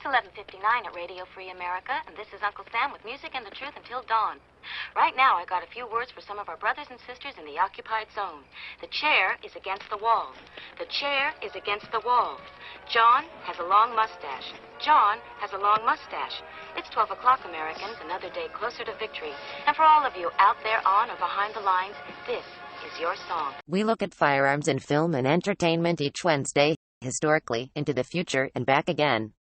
It's 11:59 at Radio Free America, and this is Uncle Sam with music and the truth until dawn. Right now, I got a few words for some of our brothers and sisters in the occupied zone. The chair is against the wall. The chair is against the wall. John has a long mustache. John has a long mustache. It's 12 o'clock, Americans, another day closer to victory. And for all of you out there on or behind the lines, this is your song. We look at firearms in film and entertainment each Wednesday, historically, into the future, and back again.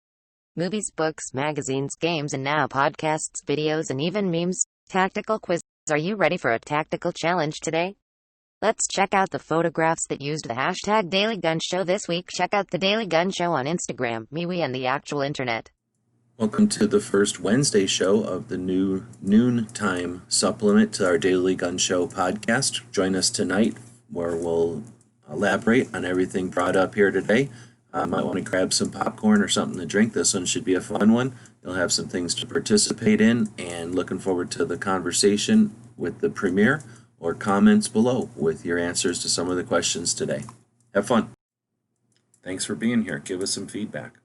Movies, books, magazines, games, and now podcasts, videos, and even memes. Tactical quiz. Are you ready for a tactical challenge today? Let's check out the photographs that used the hashtag Daily Gun Show this week. Check out the Daily Gun Show on Instagram, MeWe, and the actual internet. Welcome to the first Wednesday show of the new noontime supplement to our Daily Gun Show podcast. Join us tonight where we'll elaborate on everything brought up here today. Might want to grab some popcorn or something to drink. This one should be a fun one. You'll have some things to participate in, and looking forward to the conversation with the premiere or comments below with your answers to some of the questions today. Have fun. Thanks for being here. Give us some feedback.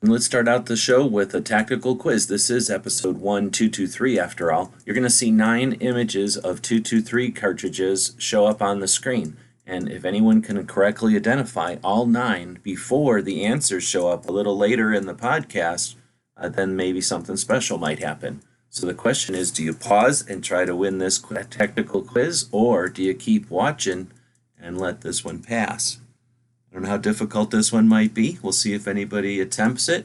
And let's start out the show with a tactical quiz. This is episode 1223 after all. You're going to see 9 images of 223 cartridges show up on the screen. And if anyone can correctly identify all 9 before the answers show up a little later in the podcast, then maybe something special might happen. So the question is, do you pause and try to win this tactical quiz, or do you keep watching and let this one pass? I don't know how difficult this one might be. We'll see if anybody attempts it.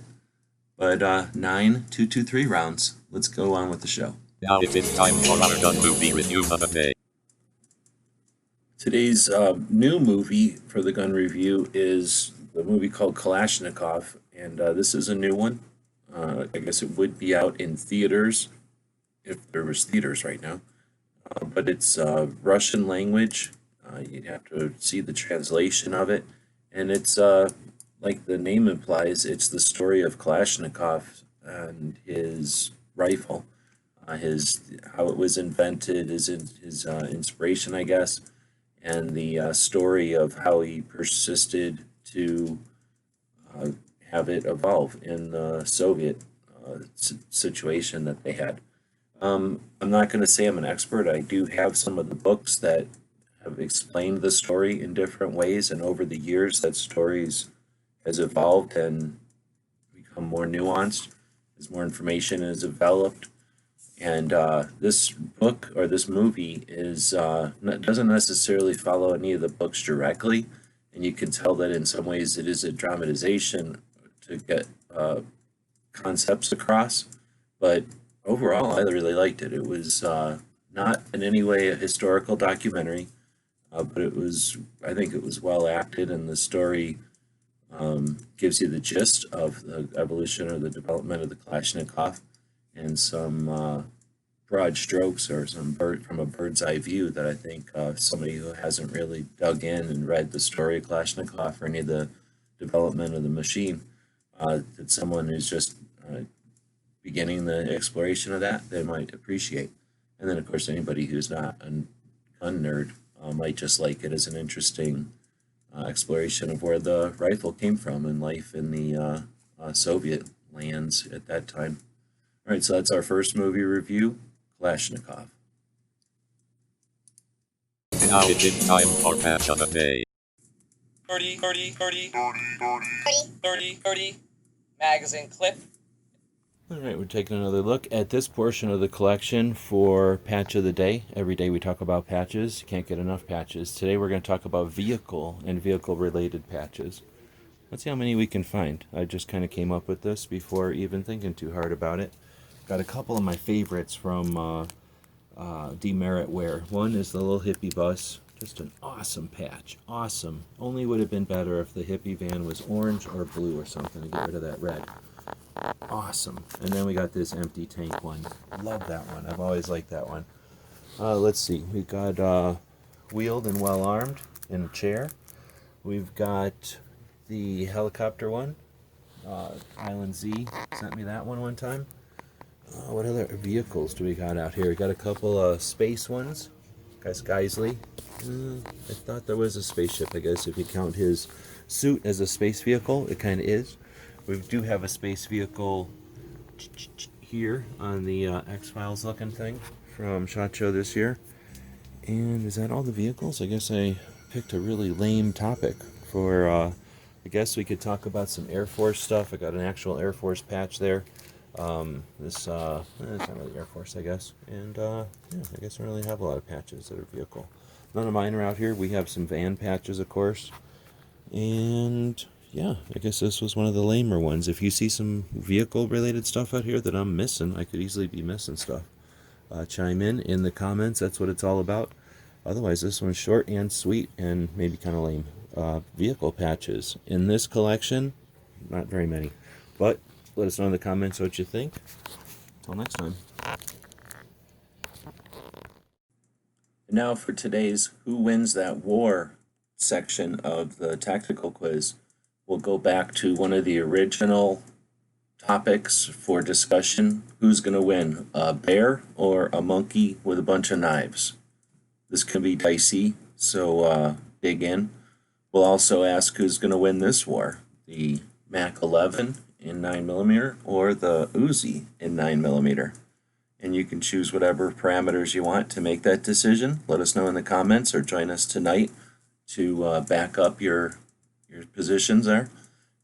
But 9 223 rounds. Let's go on with the show. Now it's time for our gun movie review of the day. Today's new movie for the gun review is the movie called Kalashnikov, and this is a new one. I guess it would be out in theaters if there was theaters right now, but it's Russian language. You'd have to see the translation of it, and it's like the name implies, it's the story of Kalashnikov and his rifle, his how it was invented, his inspiration, I guess. And the story of how he persisted to have it evolve in the Soviet situation that they had. I'm not going to say I'm an expert. I do have some of the books that have explained the story in different ways, and over the years that stories has evolved and become more nuanced as more information is developed. And this book or this movie is doesn't necessarily follow any of the books directly, and you can tell that in some ways it is a dramatization to get concepts across. But overall, I really liked it. It was not in any way a historical documentary, but I think it was well acted, and the story gives you the gist of the evolution or the development of the Kalashnikov, and some broad strokes or from a bird's eye view that I think somebody who hasn't really dug in and read the story of Kalashnikov or any of the development of the machine, that someone who's just beginning the exploration of that, they might appreciate. And then, of course, anybody who's not a gun nerd might just like it as an interesting exploration of where the rifle came from and life in the Soviet lands at that time. All right, so that's our first movie review, Kalashnikov. Now it's time for patch of the day. 30 magazine clip. All right, we're taking another look at this portion of the collection for Patch of the Day. Every day we talk about patches. Can't get enough patches. Today we're going to talk about vehicle and vehicle-related patches. Let's see how many we can find. I just kind of came up with this before even thinking too hard about it. Got a couple of my favorites from Demerit Wear. One is the little hippie bus. Just an awesome patch. Awesome. Only would have been better if the hippie van was orange or blue or something to get rid of that red. Awesome. And then we got this empty tank one. Love that one. I've always liked that one. Let's see. We've got wheeled and well armed in a chair. We've got the helicopter one. Island Z sent me that one time. What other vehicles do we got out here? We got a couple of space ones. Guys, Geisley. I thought there was a spaceship, I guess, if you count his suit as a space vehicle. It kind of is. We do have a space vehicle here on the X-Files looking thing from SHOT Show this year. And is that all the vehicles? I guess I picked a really lame topic for, I guess we could talk about some Air Force stuff. I got an actual Air Force patch there. It's not really Air Force, I guess. And, yeah, I guess I don't really have a lot of patches that are vehicle. None of mine are out here. We have some van patches, of course. And, yeah, I guess this was one of the lamer ones. If you see some vehicle-related stuff out here that I'm missing, I could easily be missing stuff. Chime in the comments. That's what it's all about. Otherwise, this one's short and sweet and maybe kind of lame. Vehicle patches. In this collection, not very many. But let us know in the comments what you think. Until next time. And now for today's Who Wins That War section of the tactical quiz. We'll go back to one of the original topics for discussion. Who's going to win, a bear or a monkey with a bunch of knives? This can be dicey, so dig in. We'll also ask who's going to win this war, the Mac 11 in 9mm or the Uzi in 9mm. And you can choose whatever parameters you want to make that decision. Let us know in the comments or join us tonight to back up your positions there.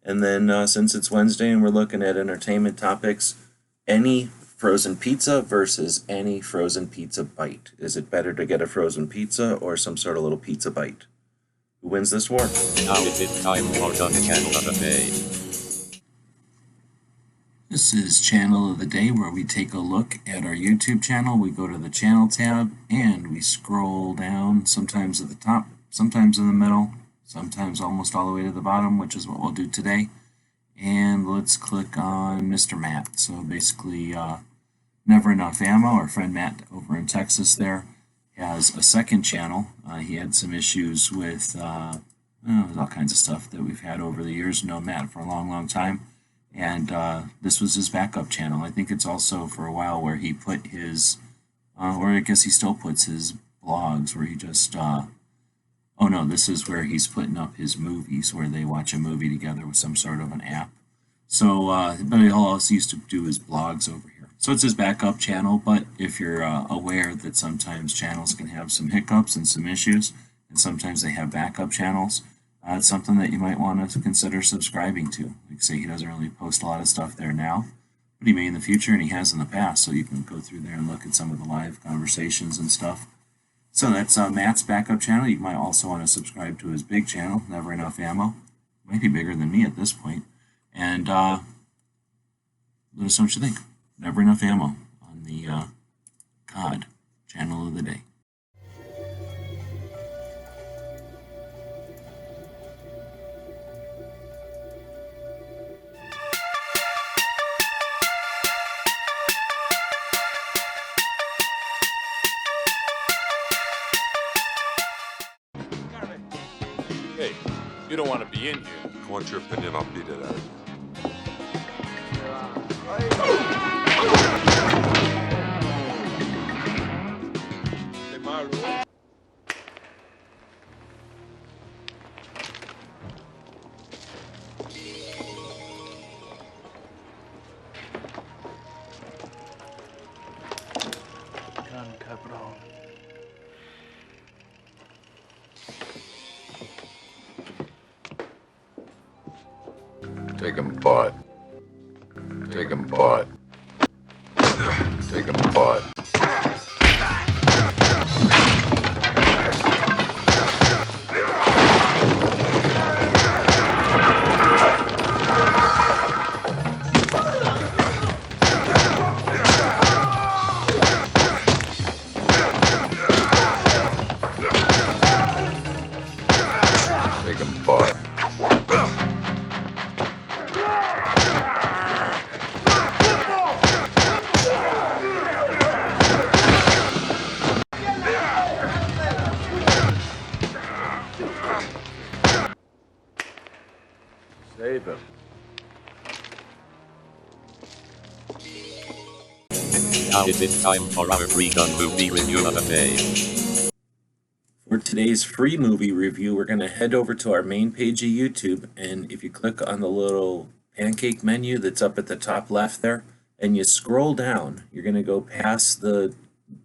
And then since it's Wednesday and we're looking at entertainment topics, any frozen pizza versus any frozen pizza bite. Is it better to get a frozen pizza or some sort of little pizza bite? Who wins this war? Now it is time for Gun Channel of the Day. This is Channel of the Day, where we take a look at our YouTube channel. We go to the channel tab and we scroll down, sometimes at the top, sometimes in the middle, sometimes almost all the way to the bottom, which is what we'll do today. And let's click on Mr. Matt. So basically, Never Enough Ammo, our friend Matt over in Texas there, has a second channel. He had some issues with all kinds of stuff that we've had over the years. Known Matt for a long, long time. And this was his backup channel. I think it's also for a while where he put his, or I guess he still puts his blogs where he just, oh no, this is where he's putting up his movies, where they watch a movie together with some sort of an app. So, but he also used to do his blogs over here. So it's his backup channel, but if you're aware that sometimes channels can have some hiccups and some issues, and sometimes they have backup channels, it's something that you might want to consider subscribing to. Like I say, he doesn't really post a lot of stuff there now, but he may in the future, and he has in the past, so you can go through there and look at some of the live conversations and stuff. So that's Matt's backup channel. You might also want to subscribe to his big channel, Never Enough Ammo. Might be bigger than me at this point. And let us know what you think. Never Enough Ammo on the COD Channel of the Day. Hey, you don't want to be in here. What's your opinion? I'll beat it out of you. Take 'em apart. Take 'em apart. Take 'em apart. Take 'em apart. Save him. Now it is time for our free gun movie review of the day. For today's free movie review, we're going to head over to our main page of YouTube, and if you click on the little pancake menu that's up at the top left there, and you scroll down. You're going to go past the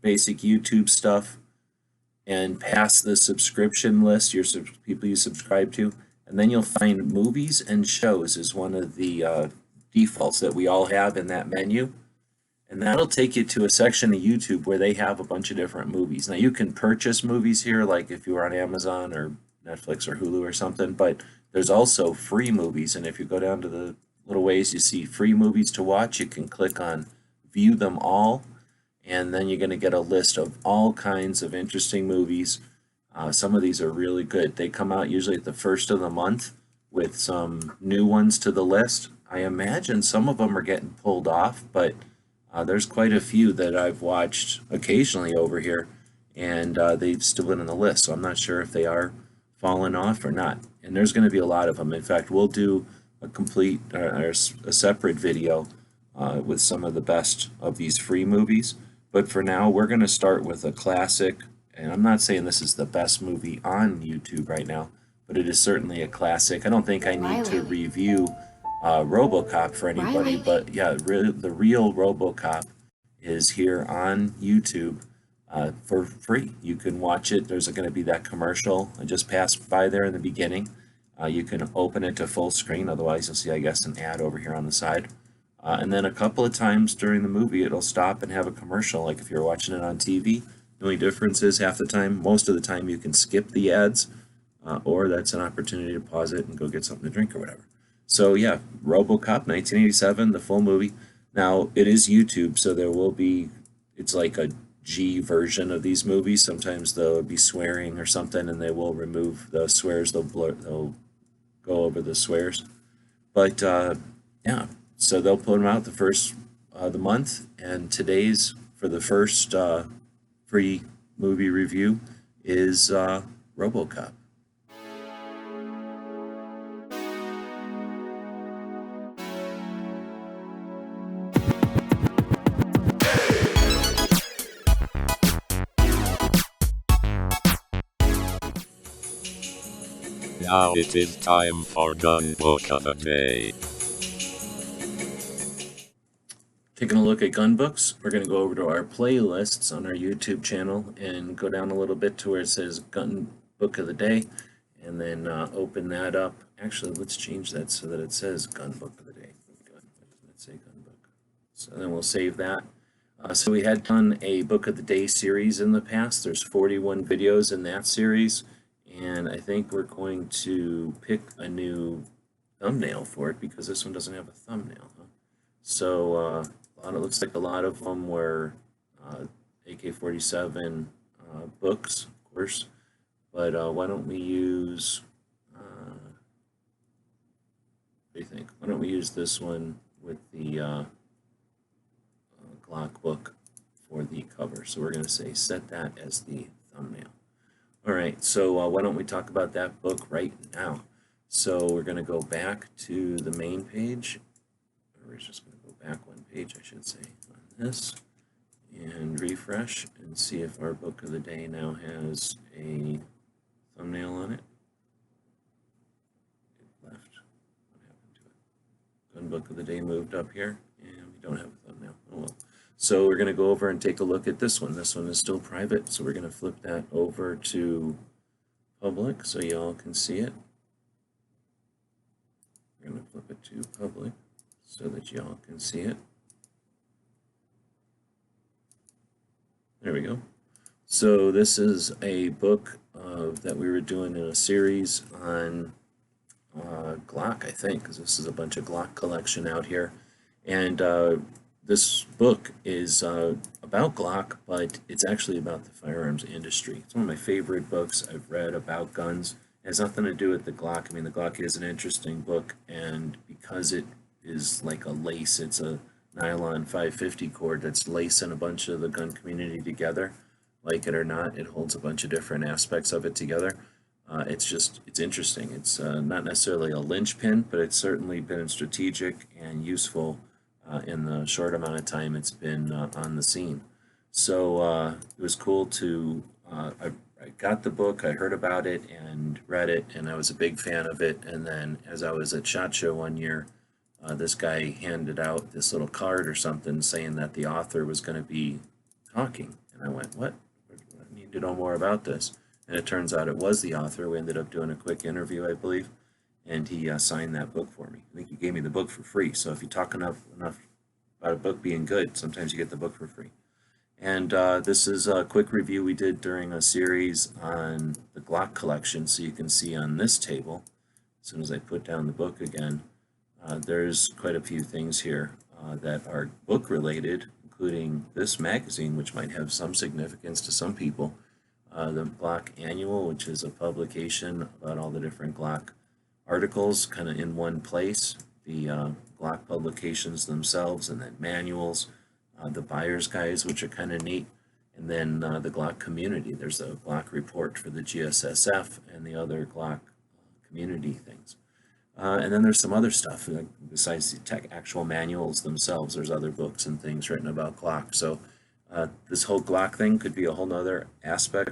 basic YouTube stuff and past the subscription list, people you subscribe to, and then you'll find movies and shows is one of the defaults that we all have in that menu. And that'll take you to a section of YouTube where they have a bunch of different movies. Now you can purchase movies here, like if you were on Amazon or Netflix or Hulu or something, but there's also free movies. And if you go down to the little ways you see free movies to watch, you can click on View Them All, and then you're going to get a list of all kinds of interesting movies. Some of these are really good. They come out usually at the first of the month with some new ones to the list. I imagine some of them are getting pulled off, but there's quite a few that I've watched occasionally over here, and they've still been on the list, so I'm not sure if they are falling off or not. And there's going to be a lot of them. In fact, we'll do a complete or a separate video with some of the best of these free movies. But for now, we're going to start with a classic, and I'm not saying this is the best movie on YouTube right now, but it is certainly a classic. I don't think I need to review Robocop for anybody, but yeah, the real Robocop is here on YouTube for free. You can watch it. There's going to be that commercial I just passed by there in the beginning. You can open it to full screen, otherwise you'll see, I guess, an ad over here on the side. And then a couple of times during the movie, it'll stop and have a commercial, like if you're watching it on TV. The only difference is most of the time you can skip the ads, or that's an opportunity to pause it and go get something to drink or whatever. So yeah, Robocop, 1987, the full movie. Now, it is YouTube, so there will be, it's like a G version of these movies. Sometimes they'll be swearing or something, and they will remove the swears, they'll go over the swears. But yeah, so they'll put them out the first of the month, and today's, for the first free movie review, is Robocop. Now it is time for Gun Book of the Day. Taking a look at gun books, we're going to go over to our playlists on our YouTube channel and go down a little bit to where it says Gun Book of the Day, and then open that up. Actually, let's change that so that it says Gun Book of the Day. Let's say Gun Book. So then we'll save that. So we had done a Book of the Day series in the past. There's 41 videos in that series, and I think we're going to pick a new thumbnail for it because this one doesn't have a thumbnail. Huh? So it looks like a lot of them were AK-47 books, of course, but why don't we use, what do you think? Why don't we use this one with the Glock book for the cover? So we're going to say set that as the thumbnail. All right, so why don't we talk about that book right now? So we're going to go back to the main page. We're just going to go back one page, I should say, on this, and refresh and see if our book of the day now has a thumbnail on it. It left. What happened to it? Gun book of the day moved up here, and we don't have a thumbnail. Oh well. So we're going to go over and take a look at this one. This one is still private, so we're going to flip that over to public so y'all can see it. We're going to flip it to public so that y'all can see it. There we go. So this is a book that we were doing in a series on Glock, I think, because this is a bunch of Glock collection out here. And this book is about Glock, but it's actually about the firearms industry. It's one of my favorite books I've read about guns. It has nothing to do with the Glock. I mean, the Glock is an interesting book, and because it is like a lace, it's a nylon 550 cord that's lacing a bunch of the gun community together. Like it or not, it holds a bunch of different aspects of it together. It's interesting. It's not necessarily a linchpin, but it's certainly been strategic and useful in the short amount of time it's been on the scene. So it was cool to, I got the book, I heard about it and read it, and I was a big fan of it. And then as I was at SHOT Show one year, this guy handed out this little card or something saying that the author was going to be talking. And I went, what? I need to know more about this. And it turns out it was the author. We ended up doing a quick interview, I believe, and he signed that book for me. I think he gave me the book for free. So if you talk enough about a book being good, sometimes you get the book for free. And this is a quick review we did during a series on the Glock Collection. So you can see on this table, as soon as I put down the book again, there's quite a few things here that are book related, including this magazine, which might have some significance to some people. The Glock Annual, which is a publication about all the different Glock articles kind of in one place. The Glock publications themselves, and then manuals, the buyer's guides, which are kind of neat, and then the Glock community. There's a Glock report for the GSSF and the other Glock community things. And then there's some other stuff, besides the actual manuals themselves. There's other books and things written about Glock. So this whole Glock thing could be a whole nother aspect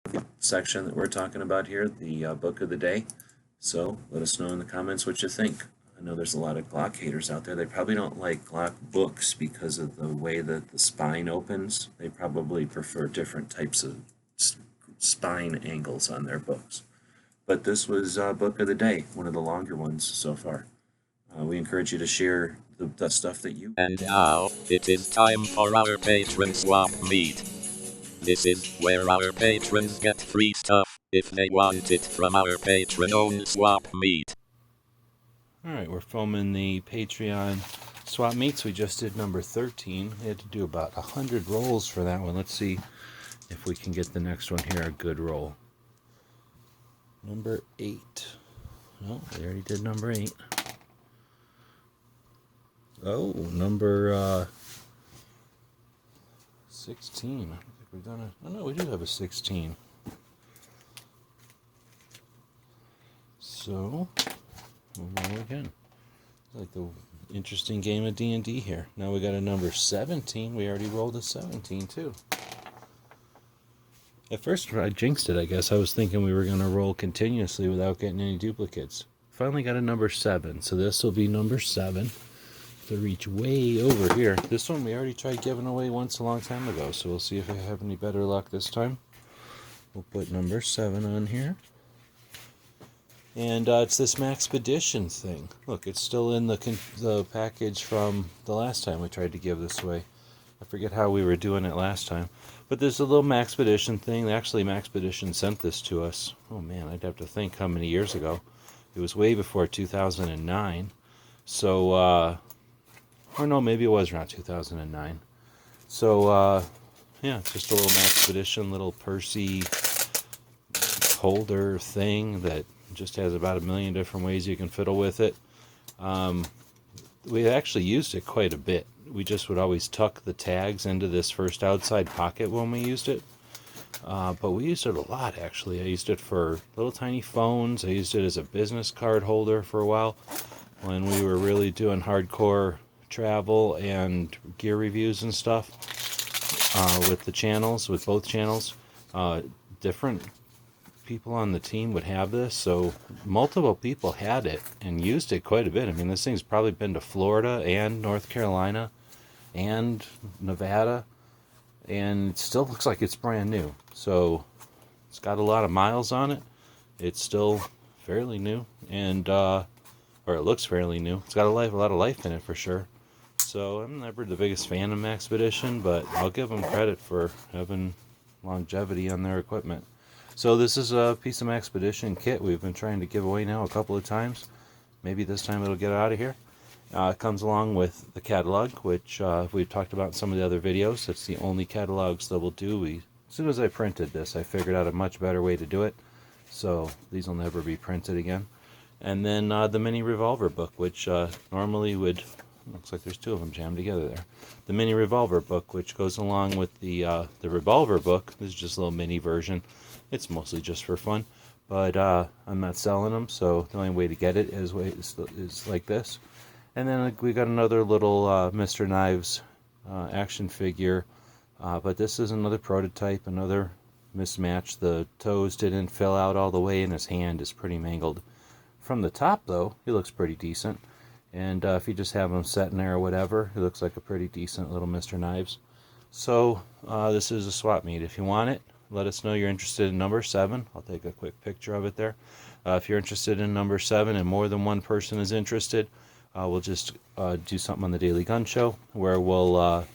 of the section that we're talking about here, the book of the day. So let us know in the comments what you think. I know there's a lot of Glock haters out there. They probably don't like Glock books because of the way that the spine opens. They probably prefer different types of spine angles on their books. But this was book of the day, one of the longer ones so far. We encourage you to share the stuff that you... And now, it is time for our patron swap meet. This is where our patrons get free stuff, if they want it from our patron-owned swap meet. Alright, we're filming the Patreon swap meets. We just did number 13. We had to do about 100 rolls for that one. Let's see if we can get the next one here a good roll. Number 8. Oh, we already did number 8. Oh, number 16. I don't think we've done a... Oh, no, we do have a 16. So, we'll roll again. Like the interesting game of D&D here. Now we got a number 17. We already rolled a 17, too. At first, I jinxed it, I guess. I was thinking we were going to roll continuously without getting any duplicates. Finally got a number 7, so this will be number 7 to reach way over here. This one we already tried giving away once a long time ago, so we'll see if I have any better luck this time. We'll put number 7 on here. And it's this Maxpedition thing. Look, it's still in the package from the last time we tried to give this away. I forget how we were doing it last time. But there's a little Maxpedition thing. Actually, Maxpedition sent this to us. Oh man, I'd have to think how many years ago. It was way before 2009. So, or no, maybe it was around 2009. So, yeah, it's just a little Maxpedition, little Percy holder thing that just has about 1 million different ways you can fiddle with it. We actually used it quite a bit. We just would always tuck the tags into this first outside pocket when we used it. But we used it a lot, actually. I used it for little tiny phones. I used it as a business card holder for a while when we were really doing hardcore travel and gear reviews and stuff with the channels, with both channels. Different people on the team would have this, so multiple people had it and used it quite a bit. I mean, this thing's probably been to Florida and North Carolina and Nevada, and it still looks like it's brand new. So it's got a lot of miles on it. It's still fairly new, and or it looks fairly new. It's got a lot of life in it for sure. So I'm never the biggest fan of Maxpedition, but I'll give them credit for having longevity on their equipment. So this is a piece of Maxpedition kit we've been trying to give away now a couple of times. Maybe this time it'll get out of here. It comes along with the catalog, which we've talked about in some of the other videos. It's the only catalogs that we'll do. As soon as I printed this, I figured out a much better way to do it. So these will never be printed again. And then the mini revolver book, which normally would... Looks like there's 2 of them jammed together there. The mini revolver book, which goes along with the revolver book. This is just a little mini version. It's mostly just for fun, but I'm not selling them, so the only way to get it is like this. And then we got another little Mr. Knives action figure, but this is another prototype, another mismatch. The toes didn't fill out all the way, and his hand is pretty mangled. From the top, though, he looks pretty decent. And if you just have them sitting there or whatever, it looks like a pretty decent little Mr. Knives. So this is a swap meet. If you want it, let us know you're interested in number 7. I'll take a quick picture of it there. If you're interested in number 7 and more than one person is interested, we'll just do something on the Daily Gun Show where we'll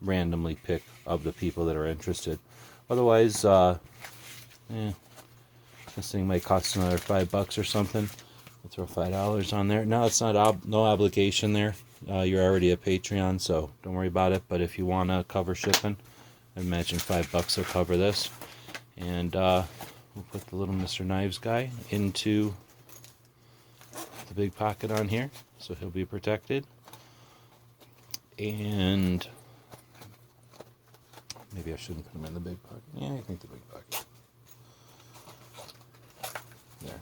randomly pick of the people that are interested. Otherwise, this thing might cost another $5 or something. We'll throw $5 on there. No, it's not no obligation there. You're already a Patreon, so don't worry about it. But if you want to cover shipping, I imagine $5 will cover this. And we'll put the little Mr. Knives guy into the big pocket on here, so he'll be protected. And maybe I shouldn't put him in the big pocket. Yeah, I think the big pocket. There.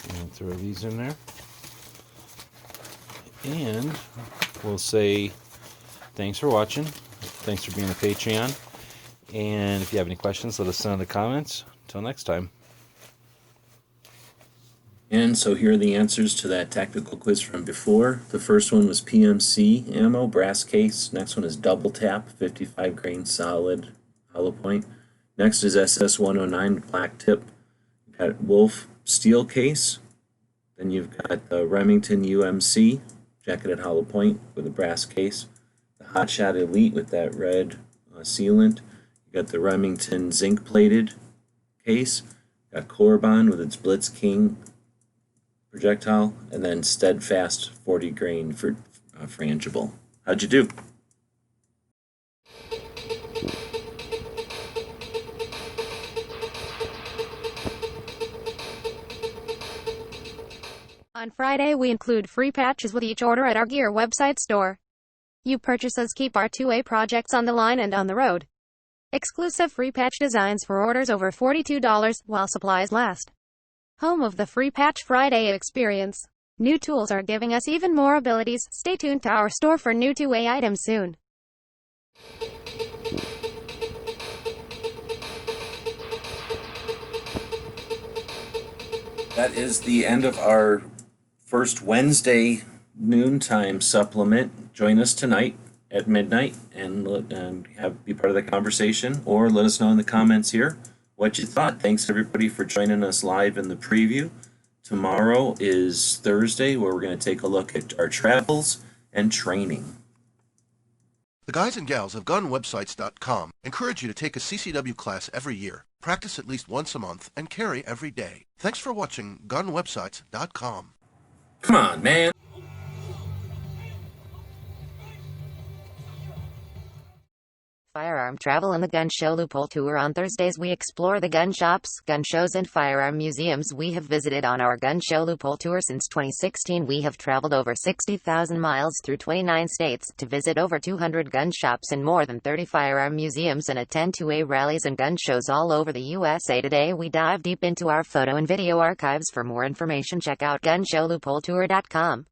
And throw these in there. And we'll say thanks for watching. Thanks for being a Patreon. And if you have any questions, let us know in the comments. Until next time. And so here are the answers to that tactical quiz from before. The first one was PMC ammo, brass case. Next one is double tap, 55 grain solid, hollow point. Next is SS109, black tip. You've got Wolf steel case. Then you've got the Remington UMC, jacketed hollow point with a brass case. The Hotshot Elite with that red sealant. You got the Remington zinc plated case. Got Corbon with its Blitz King projectile, and then Steadfast 40 grain for frangible. How'd you do? On Friday, we include free patches with each order at our gear website store. You purchases keep our 2A projects on the line and on the road. Exclusive free patch designs for orders over $42 while supplies last. Home of the Free Patch Friday experience. New tools are giving us even more abilities. Stay tuned to our store for new 2A items soon. That is the end of our first Wednesday noontime supplement. Join us tonight at midnight and be part of the conversation, or let us know in the comments here what you thought. Thanks everybody for joining us live in the preview. Tomorrow is Thursday, where we're going to take a look at our travels and training. The guys and gals of GunWebsites.com encourage you to take a CCW class every year, practice at least once a month, and carry every day. Thanks for watching GunWebsites.com. Come on, man. Firearm Travel and the Gun Show Loophole Tour. On Thursdays we explore the gun shops, gun shows and firearm museums we have visited on our Gun Show Loophole Tour. Since 2016 we have traveled over 60,000 miles through 29 states to visit over 200 gun shops and more than 30 firearm museums and attend 2A rallies and gun shows all over the USA. Today we dive deep into our photo and video archives. For more information check out GunShowLoopholeTour.com.